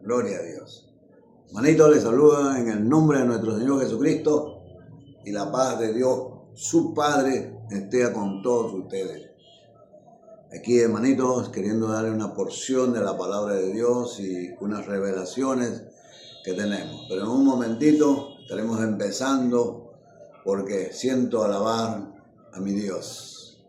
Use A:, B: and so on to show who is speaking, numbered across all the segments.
A: Gloria a Dios. Hermanito, les saluda en el nombre de nuestro Señor Jesucristo y la paz de Dios, su Padre, esté con todos ustedes. Aquí, hermanitos, queriendo darle una porción de la palabra de Dios y unas revelaciones que tenemos. Pero en un momentito estaremos empezando porque siento alabar a mi Dios,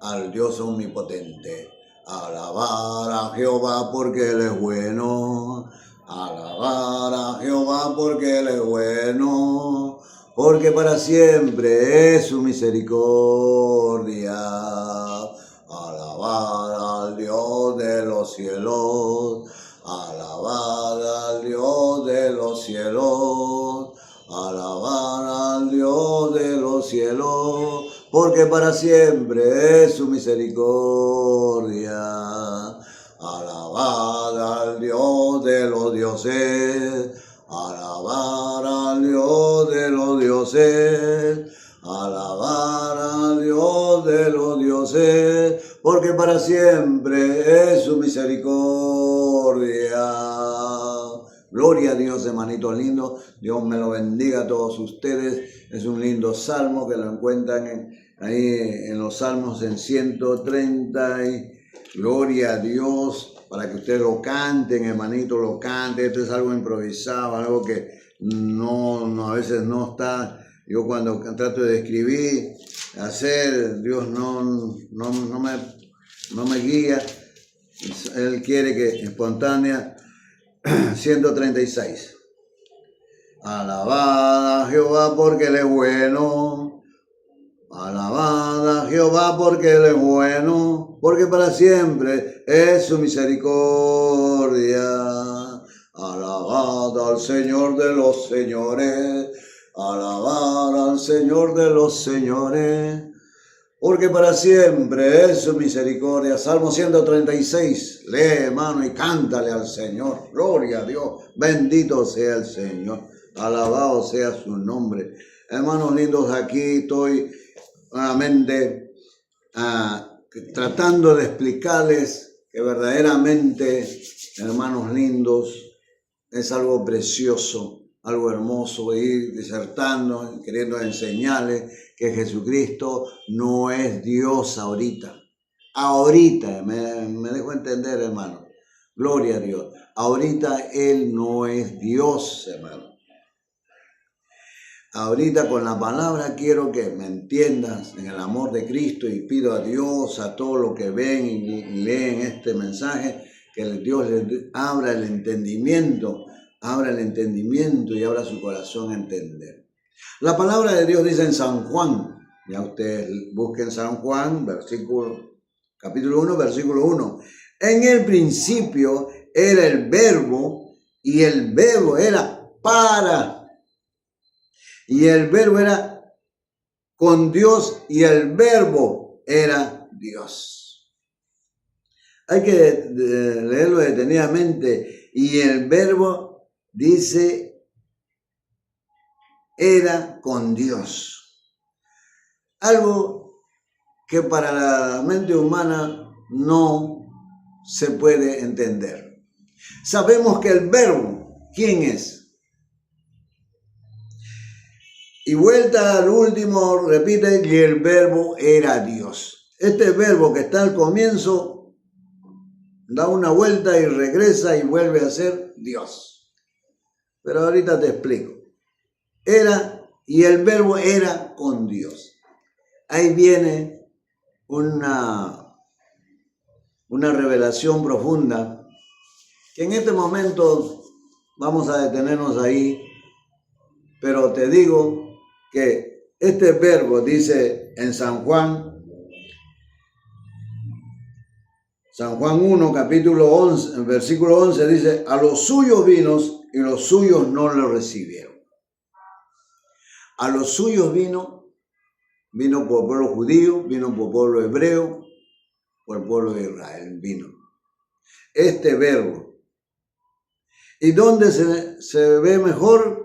A: al Dios omnipotente. Alabar a Jehová porque Él es bueno. Alabar a Jehová porque Él es bueno. Porque para siempre es su misericordia. Alabar al Dios de los cielos. Alabar al Dios de los cielos. Alabar al Dios de los cielos. Porque para siempre es su misericordia. Alabad al Dios de los dioses. Alabar al Dios de los dioses. Alabar al Dios de los dioses. Porque para siempre es su misericordia. Gloria a Dios, hermanitos lindos. Dios me lo bendiga a todos ustedes. Es un lindo salmo que lo encuentran ahí en los salmos en 130. Gloria a Dios, para que ustedes lo canten, hermanito, lo canten. Esto es algo improvisado, algo que no a veces no está. Yo cuando trato de escribir, hacer, Dios no me guía. Él quiere que espontánea. 136. Alabad a Jehová porque Él es bueno. Alabad a Jehová porque Él es bueno. Porque para siempre es su misericordia. Alabad al Señor de los señores. Alabad al Señor de los señores. Porque para siempre es su misericordia. Salmo 136. Lee, hermano, y cántale al Señor. Gloria a Dios. Bendito sea el Señor. Alabado sea su nombre. Hermanos lindos, aquí estoy nuevamente tratando de explicarles que verdaderamente, hermanos lindos, es algo precioso, algo hermoso, ir disertando, queriendo enseñarles que Jesucristo no es Dios ahorita. Ahorita, me dejo entender, hermano. Gloria a Dios. Ahorita Él no es Dios, hermano. Ahorita con la palabra quiero que me entiendas en el amor de Cristo y pido a Dios, a todos los que ven y leen este mensaje, que Dios les abra el entendimiento y abra su corazón a entender. La palabra de Dios dice en San Juan, ya ustedes busquen San Juan, capítulo 1, versículo 1. En el principio era el verbo y el verbo era para. Y el verbo era con Dios y el verbo era Dios. Hay que leerlo detenidamente. Y el verbo dice, era con Dios. Algo que para la mente humana no se puede entender. Sabemos que el verbo, ¿quién es? Y vuelta al último, repite, y el verbo era Dios. Este verbo que está al comienzo da una vuelta y regresa y vuelve a ser Dios. Pero ahorita te explico. Era, y el verbo era con Dios. Ahí viene una revelación profunda que en este momento vamos a detenernos ahí, pero te digo que este verbo dice en San Juan 1, capítulo 11, versículo 11, dice, a los suyos vino y los suyos no lo recibieron. A los suyos vino por el pueblo judío, vino por el pueblo hebreo, por el pueblo de Israel, vino. Este verbo. ¿Y dónde se ve mejor?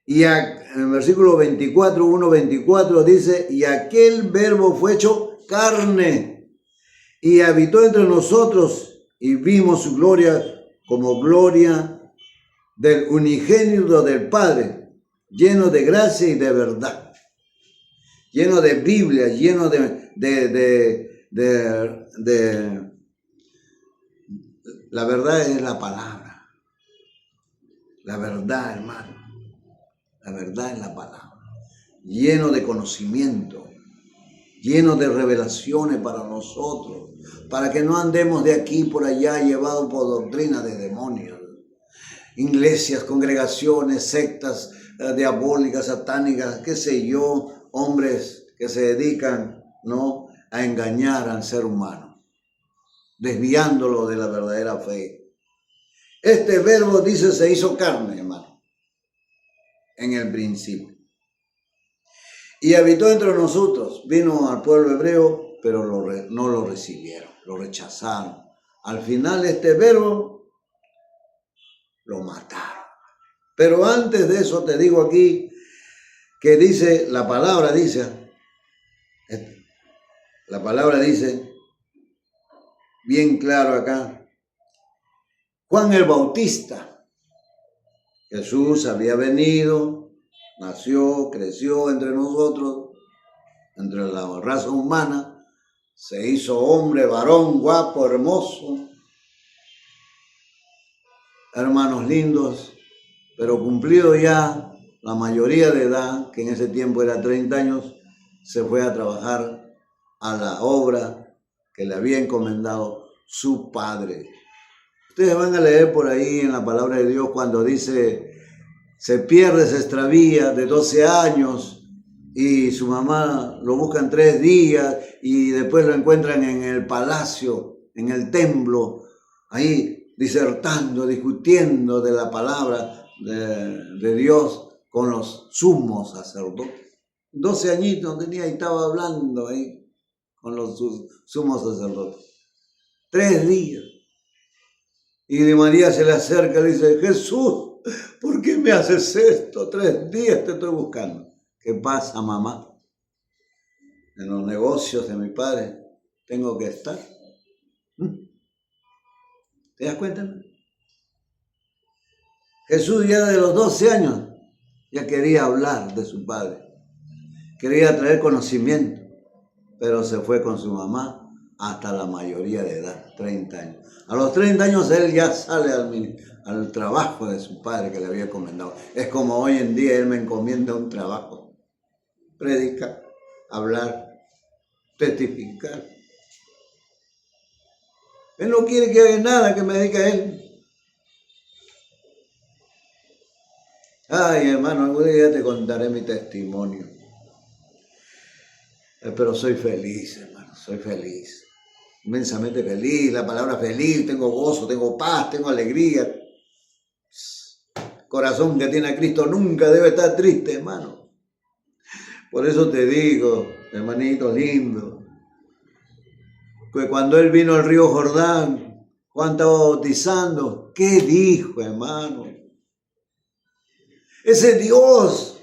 A: Y en el versículo 24, 1:24 dice, y aquel verbo fue hecho carne y habitó entre nosotros y vimos su gloria como gloria del unigénito del Padre, lleno de gracia y de verdad, lleno de Biblia, lleno de la verdad es la palabra. La verdad, hermano. La verdad es la palabra. Lleno de conocimiento, lleno de revelaciones para nosotros, para que no andemos de aquí por allá llevados por doctrina de demonios, iglesias, congregaciones, sectas diabólicas, satánicas, qué sé yo, hombres que se dedican, ¿no?, a engañar al ser humano, desviándolo de la verdadera fe. Este verbo, dice, se hizo carne, hermano, en el principio. Y habitó entre nosotros, vino al pueblo hebreo, pero no lo recibieron, lo rechazaron. Al final este verbo lo mataron. Pero antes de eso te digo aquí que dice, la palabra dice, bien claro acá, Juan el Bautista, Jesús había venido, nació, creció entre nosotros, entre la raza humana, se hizo hombre, varón, guapo, hermoso, hermanos lindos, pero cumplido ya la mayoría de edad, que en ese tiempo era 30 años, se fue a trabajar a la obra que le había encomendado su padre. Ustedes van a leer por ahí en la palabra de Dios cuando dice, se pierde, se extravía de 12 años y su mamá lo busca en 3 días y después lo encuentran en el palacio, en el templo, ahí disertando, discutiendo de la palabra de Dios con los sumos sacerdotes. 12 añitos tenía y estaba hablando ahí con los sumos sacerdotes. 3 días. Y de María se le acerca y le dice, Jesús, ¿por qué me haces esto? 3 días te estoy buscando. ¿Qué pasa, mamá? En los negocios de mi padre tengo que estar. ¿Te das cuenta? Jesús ya de los 12 años ya quería hablar de su padre. Quería traer conocimiento, pero se fue con su mamá hasta la mayoría de edad, 30 años. A los 30 años él ya sale al trabajo de su padre que le había encomendado. Es como hoy en día él me encomienda un trabajo. Predicar, hablar, testificar. Él no quiere que haga nada que me diga él. Ay, hermano, algún día te contaré mi testimonio. Pero soy feliz, hermano, soy feliz. Inmensamente feliz, la palabra feliz, tengo gozo, tengo paz, tengo alegría. Corazón que tiene a Cristo nunca debe estar triste, hermano. Por eso te digo, hermanito lindo, que cuando él vino al río Jordán, Juan estaba bautizando, ¿qué dijo, hermano? Ese Dios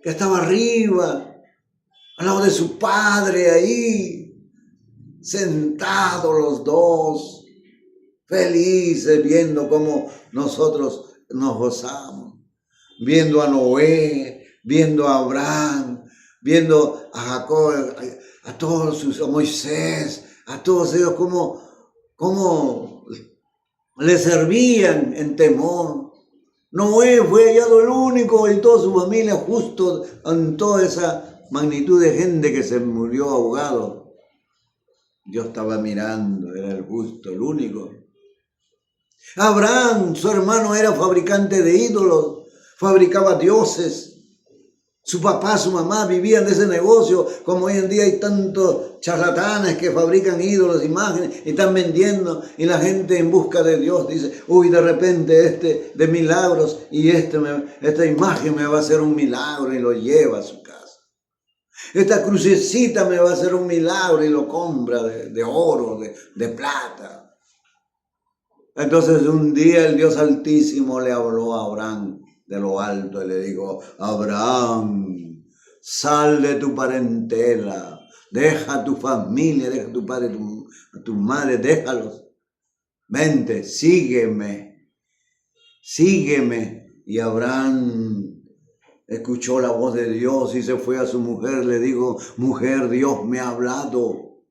A: que estaba arriba, al lado de su padre ahí, sentados los dos, felices, viendo cómo nosotros nos gozamos, viendo a Noé, viendo a Abraham, viendo a Jacob, a todos sus, a Moisés, a todos ellos, cómo le servían en temor. Noé fue hallado el único y toda su familia justo en toda esa magnitud de gente que se murió ahogado. Yo estaba mirando, era el justo, el único. Abraham, su hermano, era fabricante de ídolos, fabricaba dioses. Su papá, su mamá vivían de ese negocio, como hoy en día hay tantos charlatanes que fabrican ídolos, imágenes, y están vendiendo, y la gente en busca de Dios dice, uy, de repente de milagros, y esta imagen me va a hacer un milagro, y lo lleva a su casa. Esta crucecita me va a hacer un milagro, y lo compra de oro, de plata. Entonces un día el Dios Altísimo le habló a Abraham de lo alto y le dijo, Abraham, sal de tu parentela, deja a tu familia, deja a tu padre, a tu madre, déjalos. Vente, sígueme. sígueme. Y Abraham escuchó la voz de Dios y se fue a su mujer. Le dijo, mujer, Dios me ha hablado.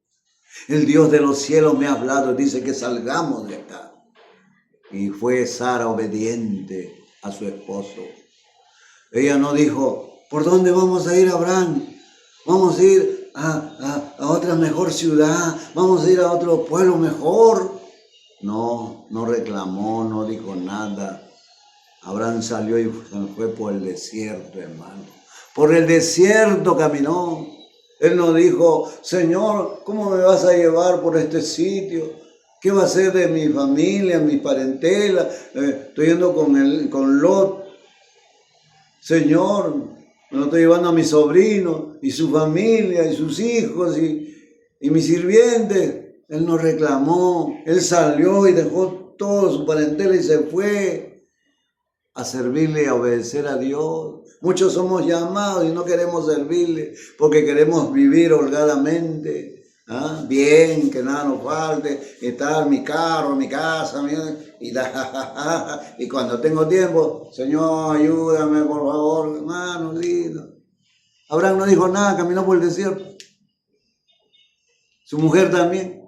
A: El Dios de los cielos me ha hablado. Dice que salgamos de acá. Y fue Sara obediente a su esposo. Ella no dijo, ¿por dónde vamos a ir, Abraham? Vamos a ir a otra mejor ciudad. Vamos a ir a otro pueblo mejor. No reclamó, no dijo nada. Abraham salió y fue por el desierto, hermano. Por el desierto caminó. Él no dijo, Señor, ¿cómo me vas a llevar por este sitio? ¿Qué va a ser de mi familia, mi parentela? Estoy yendo con Lot. Señor, me lo estoy llevando a mi sobrino y su familia y sus hijos y mis sirvientes. Él no reclamó. Él salió y dejó todo su parentela y se fue a servirle y a obedecer a Dios. Muchos somos llamados y no queremos servirle porque queremos vivir holgadamente. Bien, que nada nos falte, estar mi carro, mi casa, y cuando tengo tiempo, Señor, ayúdame, por favor, hermano, lindo. Abraham no dijo nada, caminó por el desierto. Su mujer también.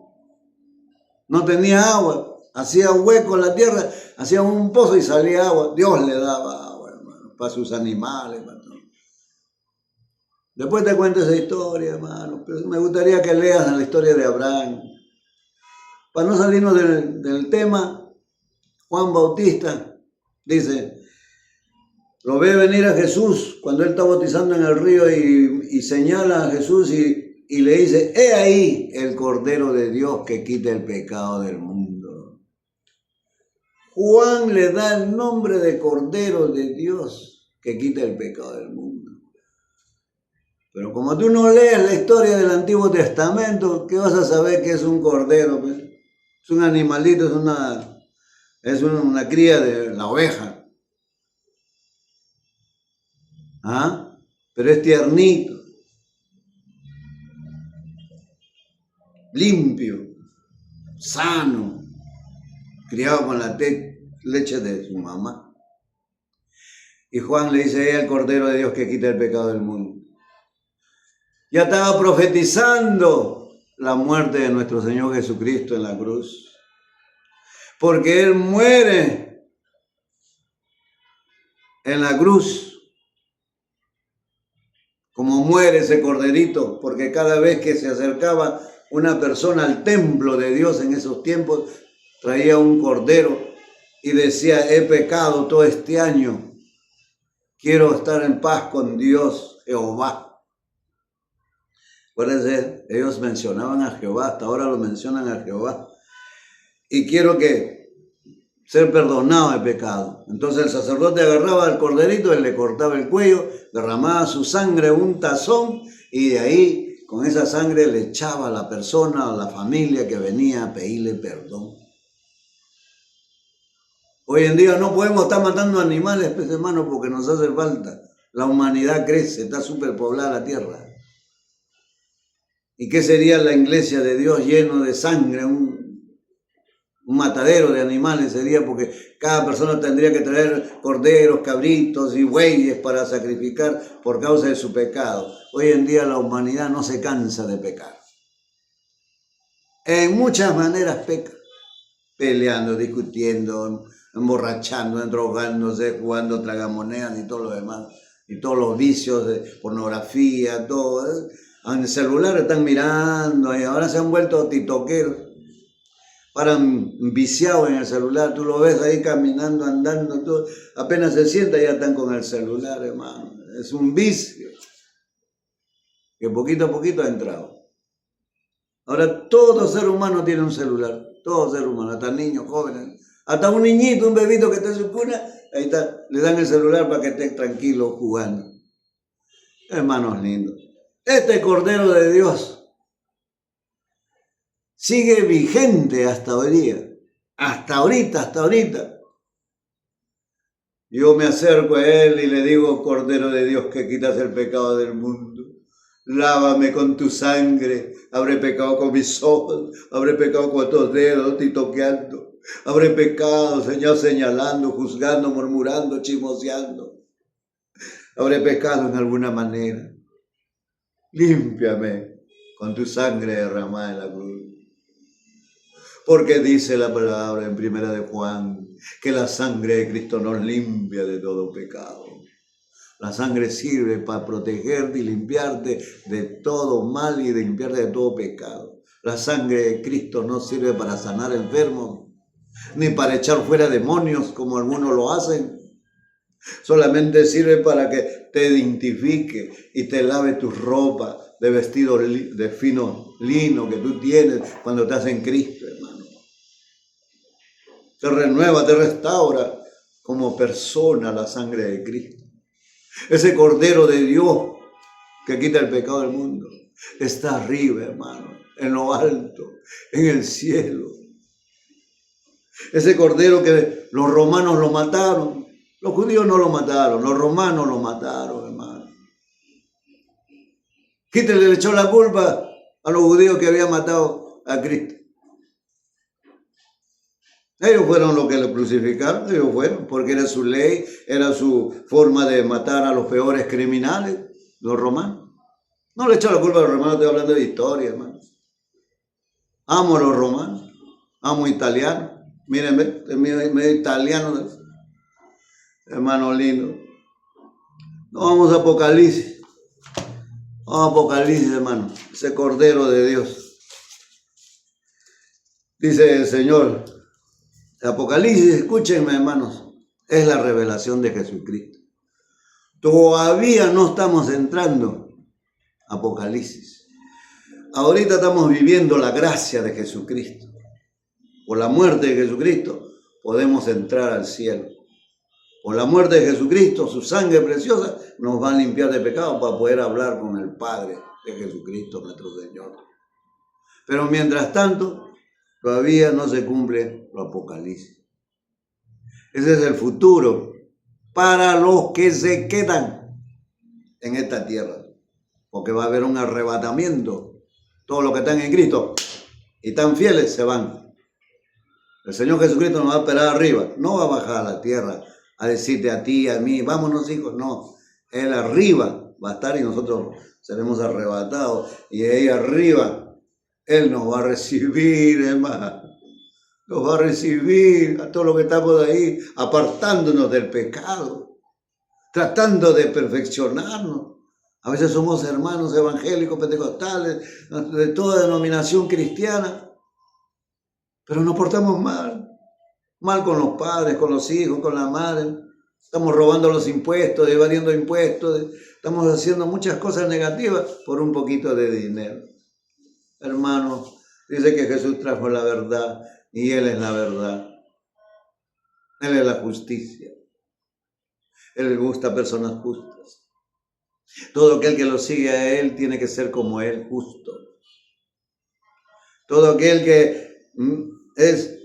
A: No tenía agua, hacía hueco en la tierra, hacía un pozo y salía agua. Dios le daba agua, hermano, para sus animales, para todo. Después te cuento esa historia, hermano, pero me gustaría que leas la historia de Abraham. Para no salirnos del tema, Juan Bautista dice, lo ve venir a Jesús cuando él está bautizando en el río y señala a Jesús y le dice, he ahí el Cordero de Dios que quita el pecado del mundo. Juan le da el nombre de Cordero de Dios que quita el pecado del mundo. Pero como tú no lees la historia del Antiguo Testamento, ¿qué vas a saber que es un cordero? Es un animalito, es una cría de la oveja. Pero es tiernito, limpio, sano, criado con la leche de su mamá. Y Juan le dice, el Cordero de Dios que quita el pecado del mundo. Ya estaba profetizando la muerte de nuestro Señor Jesucristo en la cruz. Porque Él muere en la cruz. Como muere ese corderito. Porque cada vez que se acercaba una persona al templo de Dios en esos tiempos, traía un cordero y decía, he pecado todo este año. Quiero estar en paz con Dios, Jehová. Acuérdense, ellos mencionaban a Jehová, hasta ahora lo mencionan a Jehová. Y quiero ser perdonado de pecado. Entonces el sacerdote agarraba al corderito, él le cortaba el cuello, derramaba su sangre en un tazón y de ahí, con esa sangre, le echaba a la persona o a la familia que venía a pedirle perdón. Hoy en día no podemos estar matando animales, pues, hermano, porque nos hace falta. La humanidad crece, está superpoblada la tierra. ¿Y qué sería la iglesia de Dios lleno de sangre? Un matadero de animales sería, porque cada persona tendría que traer corderos, cabritos y bueyes para sacrificar por causa de su pecado. Hoy en día la humanidad no se cansa de pecar. En muchas maneras peca. Peleando, discutiendo, emborrachando, drogándose, jugando tragamonedas y todo lo demás. Y todos los vicios de pornografía, todo. En el celular están mirando y ahora se han vuelto titoqueros. Paran viciados en el celular, tú lo ves ahí caminando, andando, todo. Apenas se sienta ya están con el celular, hermano. Es un vicio que poquito a poquito ha entrado. Ahora todo ser humano tiene un celular, todo ser humano, hasta niños, jóvenes, hasta un niñito, un bebito que está en su cuna, ahí está, le dan el celular para que esté tranquilo jugando. Hermanos lindos. Este Cordero de Dios sigue vigente hasta hoy día, hasta ahorita. Yo me acerco a Él y le digo, Cordero de Dios que quitas el pecado del mundo, lávame con tu sangre, habré pecado con mis ojos, habré pecado con estos dedos, titoqueando, Habré pecado, Señor, señalando, juzgando, murmurando, chismoseando. Habré pecado en alguna manera. Límpiame con tu sangre derramada en la cruz. Porque dice la palabra en 1 de Juan que la sangre de Cristo nos limpia de todo pecado. La sangre sirve para protegerte y limpiarte de todo mal y de limpiarte de todo pecado. La sangre de Cristo no sirve para sanar enfermos, ni para echar fuera demonios como algunos lo hacen. Solamente sirve para que te identifique y te lave tu ropa de vestido de fino lino que tú tienes cuando estás en Cristo, hermano. Te renueva, te restaura como persona la sangre de Cristo. Ese Cordero de Dios que quita el pecado del mundo está arriba, hermano, en lo alto, en el cielo. Ese Cordero que los romanos lo mataron, los judíos no lo mataron, los romanos lo mataron, hermano. Hitler le echó la culpa a los judíos que habían matado a Cristo. Ellos fueron los que lo crucificaron, ellos fueron, porque era su ley, era su forma de matar a los peores criminales, los romanos. No le echó la culpa a los romanos, estoy hablando de historia, hermano. Amo a los romanos, amo italianos. Mírenme, medio italiano, hermano lindo. No, vamos a Apocalipsis. Vamos a Apocalipsis, hermano. Ese Cordero de Dios. Dice el Señor. Apocalipsis, escúchenme, hermanos. Es la revelación de Jesucristo. Todavía no estamos entrando a Apocalipsis. Ahorita estamos viviendo la gracia de Jesucristo. Por la muerte de Jesucristo podemos entrar al cielo. Por la muerte de Jesucristo, su sangre preciosa nos va a limpiar de pecado para poder hablar con el Padre de Jesucristo, nuestro Señor. Pero mientras tanto, todavía no se cumple lo Apocalipsis. Ese es el futuro para los que se quedan en esta tierra. Porque va a haber un arrebatamiento. Todos los que están en Cristo y están fieles se van. El Señor Jesucristo nos va a esperar arriba. No va a bajar a la tierra a decirte a ti, a mí, vámonos hijos. No, Él arriba va a estar y nosotros seremos arrebatados. Y ahí arriba Él nos va a recibir, hermano. Nos va a recibir a todos los que estamos ahí, apartándonos del pecado, tratando de perfeccionarnos. A veces somos hermanos evangélicos, pentecostales, de toda denominación cristiana, pero nos portamos mal con los padres, con los hijos, con la madre. Estamos robando los impuestos, evadiendo impuestos, estamos haciendo muchas cosas negativas por un poquito de dinero. Hermano, dice que Jesús trajo la verdad y Él es la verdad. Él es la justicia. Él le gusta a personas justas. Todo aquel que lo sigue a Él tiene que ser como Él, justo. Todo aquel que es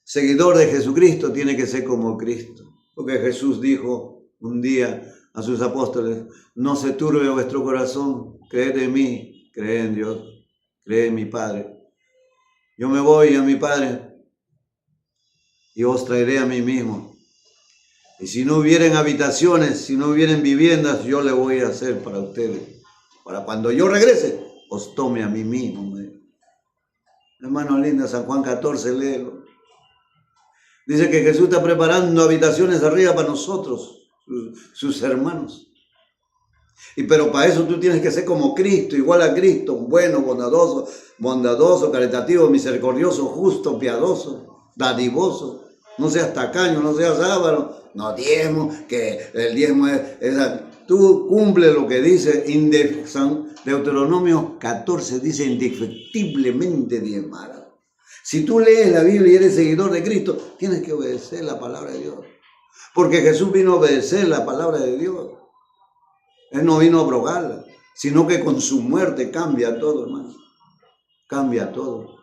A: seguidor de Jesucristo tiene que ser como Cristo. Porque Jesús dijo un día a sus apóstoles, no se turbe vuestro corazón, creed en mí, creed en Dios, creed en mi Padre. Yo me voy a mi Padre y os traeré a mí mismo. Y si no hubieren habitaciones, si no hubieren viviendas, yo le voy a hacer para ustedes. Para cuando yo regrese, os tome a mí mismo. Hermano lindo, San Juan 14, léelo. Dice que Jesús está preparando habitaciones arriba para nosotros, sus hermanos. Pero para eso tú tienes que ser como Cristo, igual a Cristo, bueno, bondadoso, caritativo, misericordioso, justo, piadoso, dadivoso. No seas tacaño, no seas avaro, no diezmo, que el diezmo es tú cumple lo que dice Deuteronomio 14, dice indefectiblemente diezmarás. Si tú lees la Biblia y eres seguidor de Cristo, tienes que obedecer la palabra de Dios. Porque Jesús vino a obedecer la palabra de Dios. Él no vino a abrogarla, sino que con su muerte cambia todo, hermano. Cambia todo.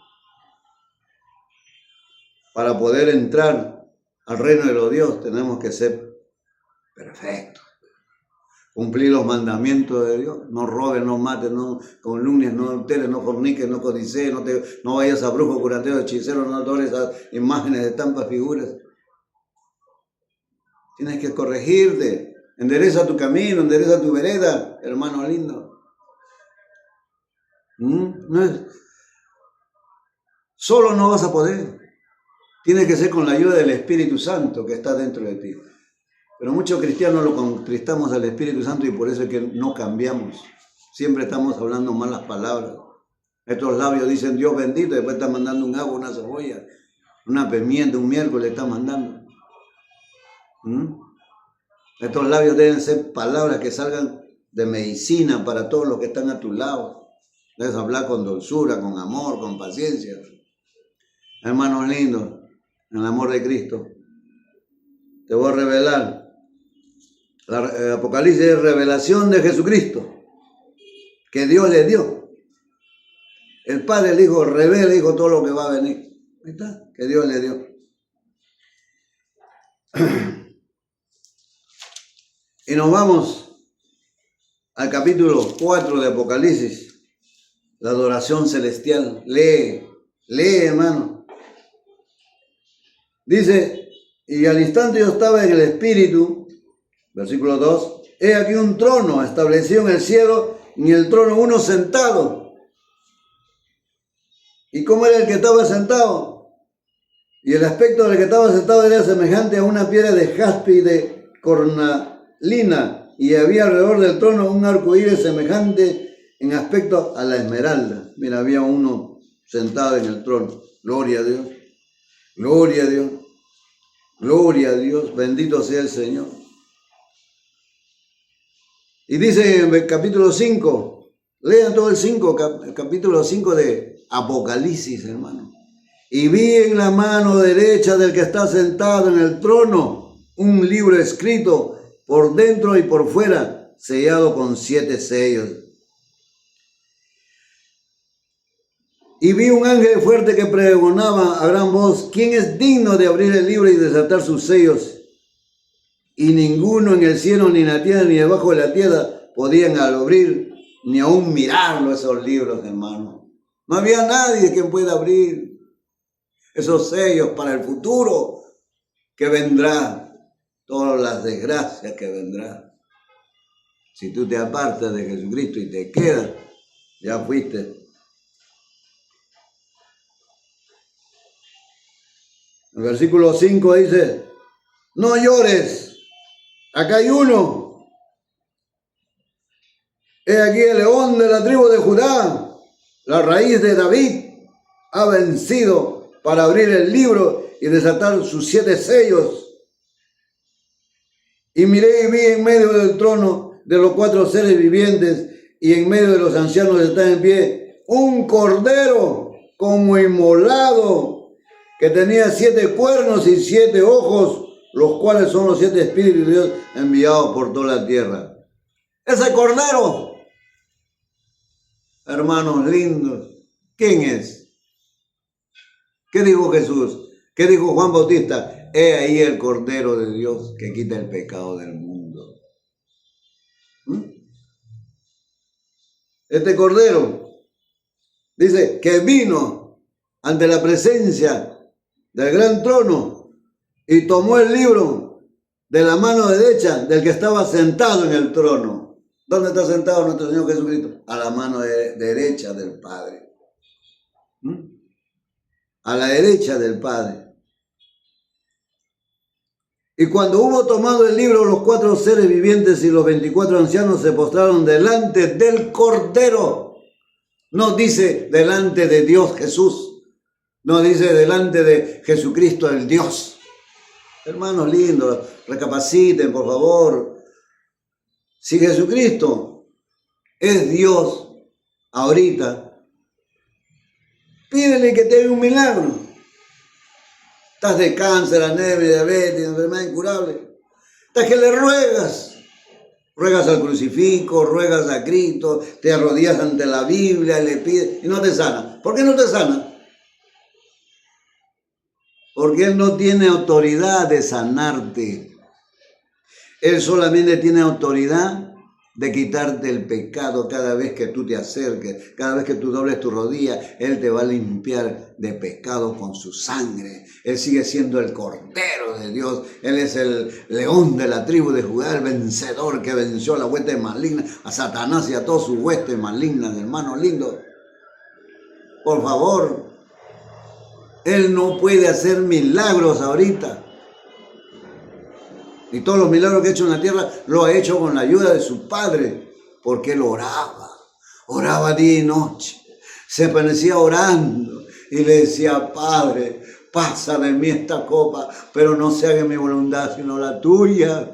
A: Para poder entrar al reino de los dioses tenemos que ser perfectos. Cumplir los mandamientos de Dios. No robes, no mates, no calumnies, no adulteres, no forniques, no codicies, no vayas a brujo, curandero, hechicero, no adores a imágenes de estampas, figuras. Tienes que corregirte. Endereza tu camino, endereza tu vereda, hermano lindo. No es, solo no vas a poder. Tiene que ser con la ayuda del Espíritu Santo que está dentro de ti. Pero muchos cristianos lo contristamos al Espíritu Santo y por eso es que no cambiamos. Siempre estamos hablando malas palabras. Estos labios dicen Dios bendito, y después están mandando un agua, una cebolla, una pimienta, un miércoles están mandando. Estos labios deben ser palabras que salgan de medicina para todos los que están a tu lado. Debes hablar con dulzura, con amor, con paciencia. Hermanos lindos, en el amor de Cristo, te voy a revelar. El Apocalipsis es revelación de Jesucristo, que Dios le dio. El Padre le dijo, revela, dijo todo lo que va a venir. Ahí está, que Dios le dio. Y nos vamos al capítulo 4 de Apocalipsis, la adoración celestial. Lee, hermano. Dice, y al instante yo estaba en el Espíritu, versículo 2, he aquí un trono establecido en el cielo, y en el trono uno sentado. ¿Y cómo era el que estaba sentado? Y el aspecto del que estaba sentado era semejante a una piedra de jaspe y de cornalina, y había alrededor del trono un arco iris semejante en aspecto a la esmeralda. Mira, había uno sentado en el trono. Gloria a Dios. Gloria a Dios. Gloria a Dios. Bendito sea el Señor. Y dice en el capítulo 5, lean todo el capítulo 5 de Apocalipsis, hermano. Y vi en la mano derecha del que está sentado en el trono un libro escrito por dentro y por fuera, sellado con 7 sellos. Y vi un ángel fuerte que pregonaba a gran voz, ¿quién es digno de abrir el libro y desatar sus sellos? Y ninguno en el cielo, ni en la tierra, ni debajo de la tierra podían abrir, ni aún mirarlo esos libros, hermano. No había nadie que pueda abrir esos sellos para el futuro que vendrá, todas las desgracias que vendrán. Si tú te apartas de Jesucristo y te quedas, ya fuiste. El versículo 5 dice, no llores, acá hay uno. He aquí el león de la tribu de Judá, la raíz de David, ha vencido para abrir el libro y desatar sus 7 sellos. Y miré y vi en medio del trono de los 4 seres vivientes y en medio de los ancianos que están en pie, un cordero como inmolado, que tenía 7 cuernos y 7 ojos, los cuales son los 7 espíritus de Dios enviados por toda la tierra. Ese cordero, hermanos lindos, ¿quién es? ¿Qué dijo Jesús? ¿Qué dijo Juan Bautista? He ahí el Cordero de Dios que quita el pecado del mundo. Este Cordero dice que vino ante la presencia del gran trono y tomó el libro de la mano derecha del que estaba sentado en el trono. ¿Dónde está sentado nuestro Señor Jesucristo? A la mano derecha del Padre. A la derecha del Padre. Y cuando hubo tomado el libro, los 4 seres vivientes y los 24 ancianos se postraron delante del Cordero. No dice delante de Dios Jesús. No dice delante de Jesucristo el Dios. Hermanos lindos, recapaciten por favor. Si Jesucristo es Dios ahorita, pídele que te dé un milagro. Estás de cáncer, anemia, diabetes, enfermedad incurable. Estás que le ruegas. Ruegas al crucifijo, ruegas a Cristo, te arrodillas ante la Biblia, le pides y no te sana. ¿Por qué no te sana? Porque Él no tiene autoridad de sanarte. Él solamente tiene autoridad de quitarte el pecado cada vez que tú te acerques, cada vez que tú dobles tu rodilla. Él te va a limpiar de pecado con su sangre. Él sigue siendo el Cordero de Dios. Él es el león de la tribu de Judá, el vencedor que venció a la hueste maligna, a Satanás y a todas sus huestes malignas, hermano lindo. Por favor, Él no puede hacer milagros ahorita. Y todos los milagros que ha hecho en la tierra lo ha hecho con la ayuda de su Padre, porque Él oraba día y noche, se permanecía orando y le decía: Padre, pasa de mí esta copa, pero no se haga mi voluntad sino la tuya.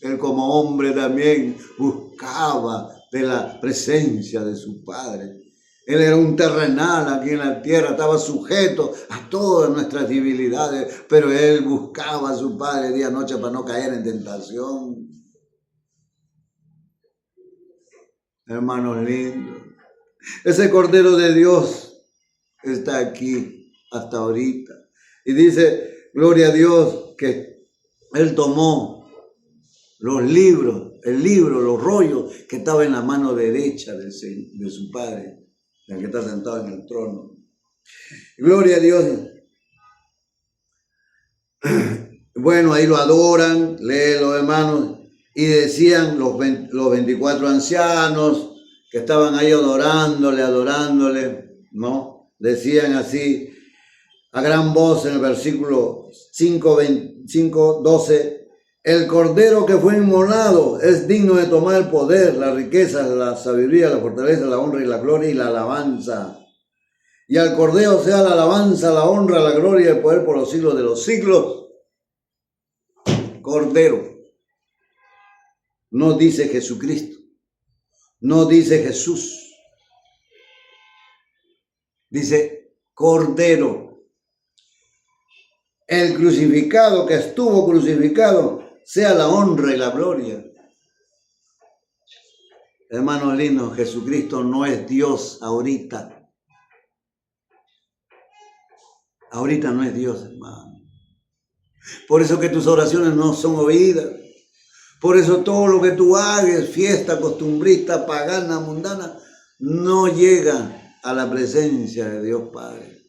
A: Él como hombre también buscaba de la presencia de su Padre. Él era un terrenal aquí en la tierra, estaba sujeto a todas nuestras debilidades, pero Él buscaba a su Padre día y noche para no caer en tentación. Hermanos lindos, ese Cordero de Dios está aquí hasta ahorita. Y dice, gloria a Dios, que Él tomó los libros, los rollos que estaban en la mano derecha de su Padre, el que está sentado en el trono. Gloria a Dios. Bueno, ahí lo adoran, léelo, hermanos, y decían los 24 ancianos que estaban ahí adorándole, ¿no? Decían así, a gran voz en el versículo 5:12, el Cordero que fue inmolado es digno de tomar el poder, la riqueza, la sabiduría, la fortaleza, la honra y la gloria y la alabanza. Y al Cordero sea la alabanza, la honra, la gloria y el poder por los siglos de los siglos. Cordero. No dice Jesucristo. No dice Jesús. Dice Cordero. El crucificado que estuvo crucificado, sea la honra y la gloria. Hermanos lindos, Jesucristo no es Dios ahorita. Ahorita no es Dios, hermano. Por eso que tus oraciones no son oídas. Por eso todo lo que tú hagas, fiesta costumbrista, pagana, mundana, no llega a la presencia de Dios Padre.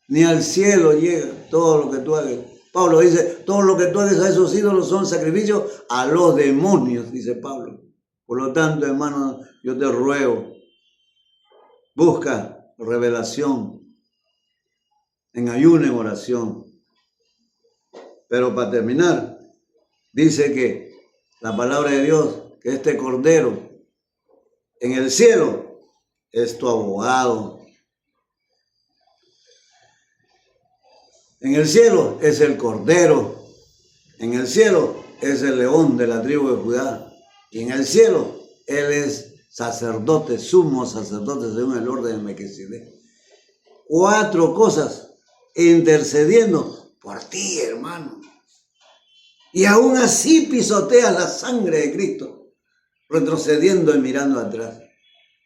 A: Ni al cielo llega todo lo que tú hagas. Pablo dice, todo lo que tú hagas a esos ídolos son sacrificios a los demonios, dice Pablo. Por lo tanto, hermano, yo te ruego, busca revelación en ayuno, en oración. Pero para terminar, dice que la palabra de Dios, que este Cordero en el cielo es tu abogado. En el cielo es el Cordero. En el cielo es el león de la tribu de Judá. Y en el cielo Él es sacerdote, sumo sacerdote según el orden de Melquisedec. 4 cosas intercediendo por ti, hermano. Y aún así pisoteas la sangre de Cristo, retrocediendo y mirando atrás.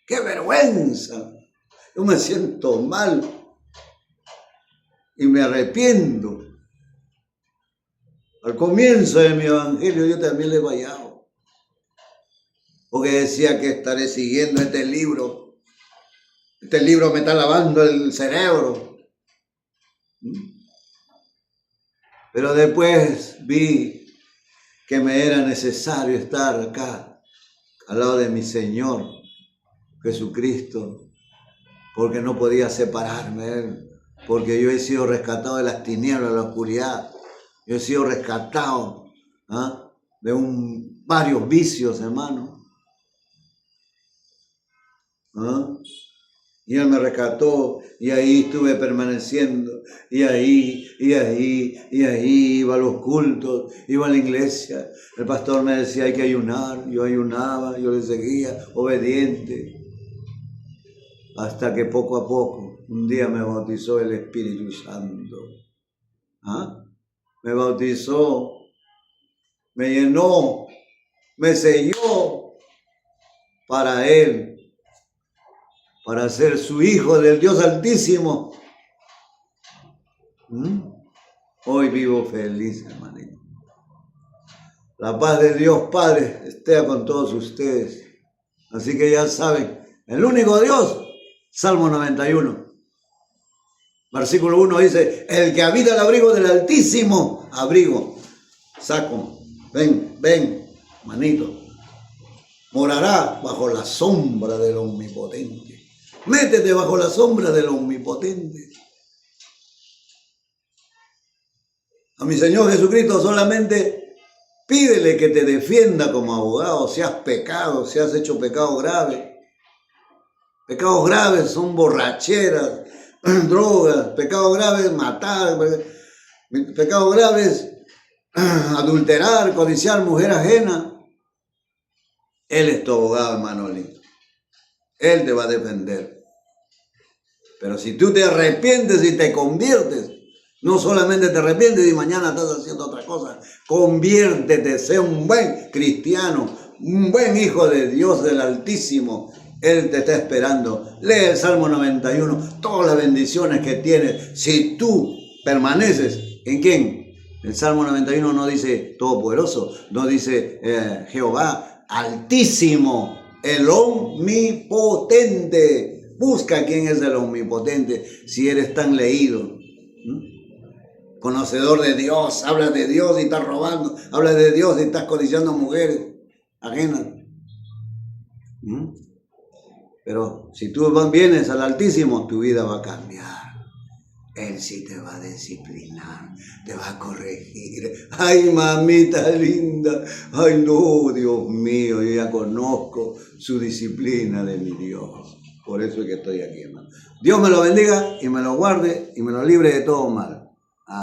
A: ¡Qué vergüenza! Yo me siento mal y me arrepiento. Al comienzo de mi evangelio yo también le he fallado, porque decía que estaré siguiendo este libro. Este libro me está lavando el cerebro. Pero después vi que me era necesario estar acá, al lado de mi Señor Jesucristo, porque no podía separarme de Él, porque yo he sido rescatado de las tinieblas, de la oscuridad. Yo he sido rescatado de varios vicios, hermano. Y Él me rescató, y ahí estuve permaneciendo, y ahí iba a los cultos, iba a la iglesia. El pastor me decía, hay que ayunar, yo ayunaba, yo le seguía, obediente. Hasta que poco a poco, un día me bautizó el Espíritu Santo. Me bautizó, me llenó, me selló para Él, para ser su hijo del Dios Altísimo. Hoy vivo feliz, hermanito. La paz de Dios Padre esté con todos ustedes. Así que ya saben, el único Dios, Salmo 91. Versículo 1 dice, el que habita el abrigo del Altísimo, abrigo, saco, ven, manito, morará bajo la sombra del Omnipotente. Métete bajo la sombra del Omnipotente. A mi Señor Jesucristo solamente pídele que te defienda como abogado, si has pecado, si has hecho pecado grave. Pecados graves son borracheras, drogas, pecados graves matar, pecados graves adulterar, codiciar mujer ajena. Él es tu abogado, hermanolito. Él te va a defender. Pero si tú te arrepientes y te conviertes, no solamente te arrepientes y mañana estás haciendo otra cosa, conviértete, sé un buen cristiano, un buen hijo de Dios del Altísimo. Él te está esperando. Lee el Salmo 91, todas las bendiciones que tienes. Si tú permaneces, ¿en quién? El Salmo 91 no dice todopoderoso, no dice Jehová Altísimo, el Omnipotente. Busca quién es el Omnipotente si eres tan leído. Conocedor de Dios, habla de Dios y estás robando, habla de Dios y estás codiciando mujeres ajenas. Pero si tú vienes al Altísimo, tu vida va a cambiar. Él sí te va a disciplinar, te va a corregir. Ay, mamita linda, ay no, Dios mío, yo ya conozco su disciplina de mi Dios. Por eso es que estoy aquí, hermano. Dios me lo bendiga y me lo guarde y me lo libre de todo mal.